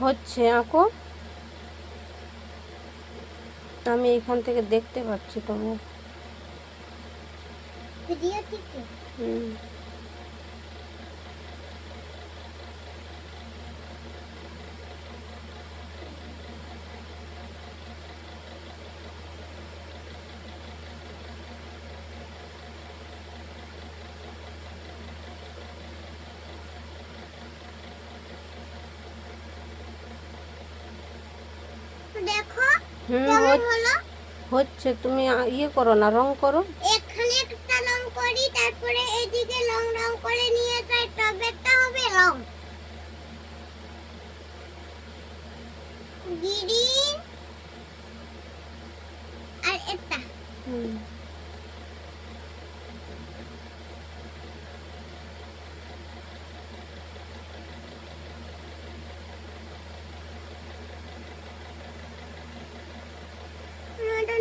হচ্ছে আঁকো, আমি এখান থেকে দেখতে পাচ্ছি তোমার ভিডিও থেকে। হুম। দেখো হুম, কেমন হলো। হচ্ছে। তুমি ইয়ে করো না, রং করো। এখানে একটা রং করি, তারপরে এদিকে রং রং করে নিয়ে যাই, তবেটা হবে রং। গ্রিন আর এটা। হুম।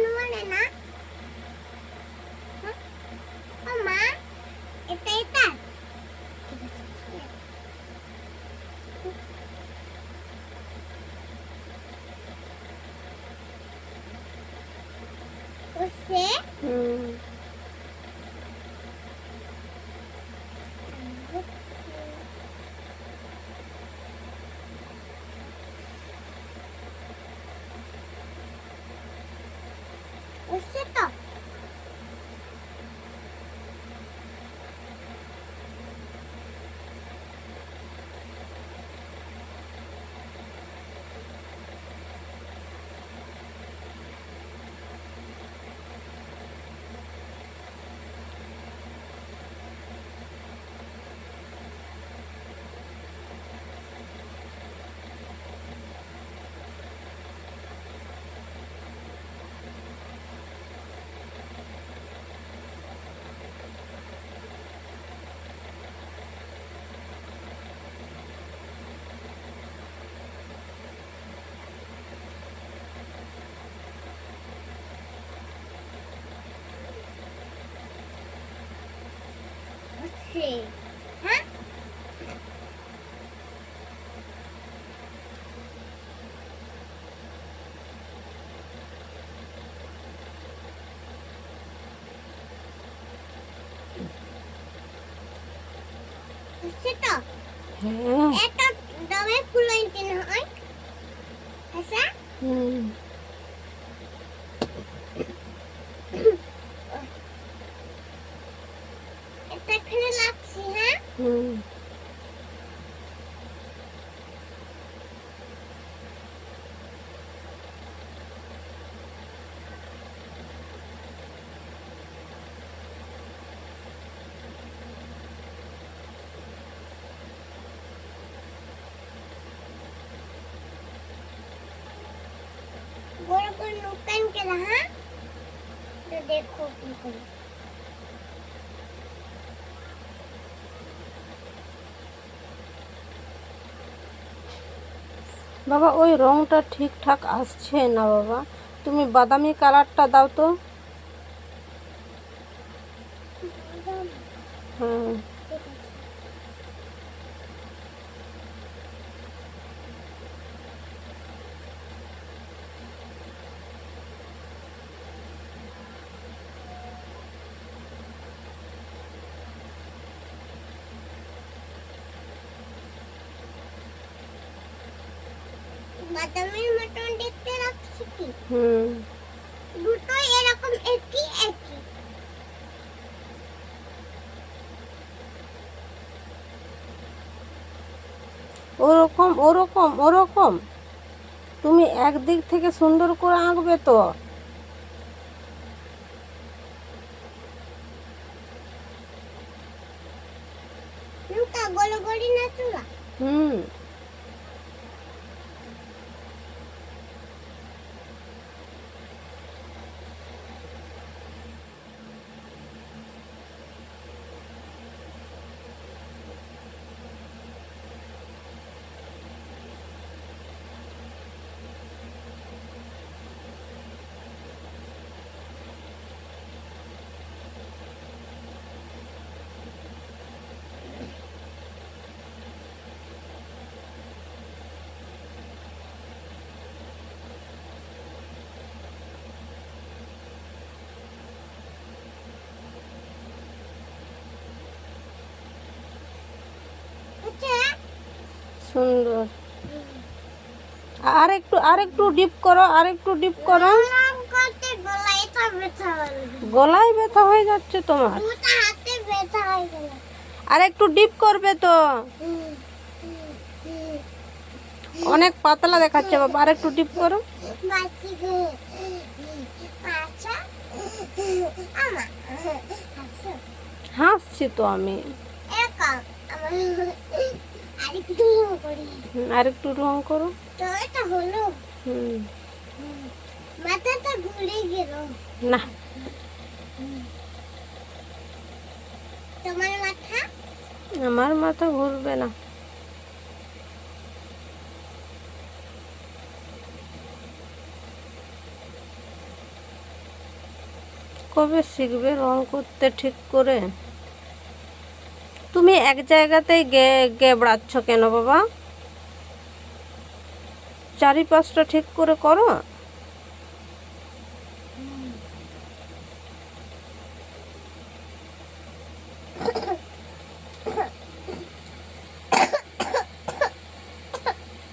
নড়ে না। ও মা, এটা ঠিক আছে। ওসে হুম। ওসে তো ওসে। হ্যাঁ, ওসে তো হ্যাঁ। এটা দামে ফুল আনতেন হয়। আচ্ছা, হুম। এটা এখানে লাগছি। হ্যাঁ, হুম। বড় করে নুকান কেলা। হ্যাঁ, তো দেখো কি করি। বাবা, ওই রংটা ঠিকঠাক আসছে না বাবা, তুমি বাদামি কালারটা দাও তো। হ্যাঁ। ঠিক আছে। বাদামের মতন দেখতে লাগছে কি? হুম। দুটোই এরকম একই একই। ওরকম ওরকম ওরকম তুমি একদিক থেকে সুন্দর করে আঁকবে তো। নুকা গোল গড়ি না চুলা। হুম। সুন্দর। আর একটু ডিপ করো, আর একটু ডিপ করো। রং করতে গলায় তো ব্যথা হলো। গলায় ব্যথা হয়ে যাচ্ছে তোমার? দুটো হাতে ব্যথা হয়ে গেল। আর একটু ডিপ করবে তো। অনেক পাতলা দেখাচ্ছে বাবা, আর একটু ডিপ করো। বাচ্চি গো। আচ্ছা। আমা। আচ্ছা। হাসছি তো আমি। এরকম আমার আরেকটু করি। আর একটু রং করো। তো এটা হলো। হুম। মাথাটা ঘুরে গেল। না, তোমার মাথা? আমার মাথা ঘুরবে না। কবে শিখবে রং করতে ঠিক করে? তুমি এক জায়গাতেই গেবড়াচ্ছ কেন বাবা? চারিপাশটা ঠিক করে করো।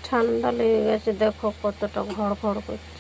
ঠান্ডা লেগে গেছে, দেখো কতটা ঘড় ঘড় করছে।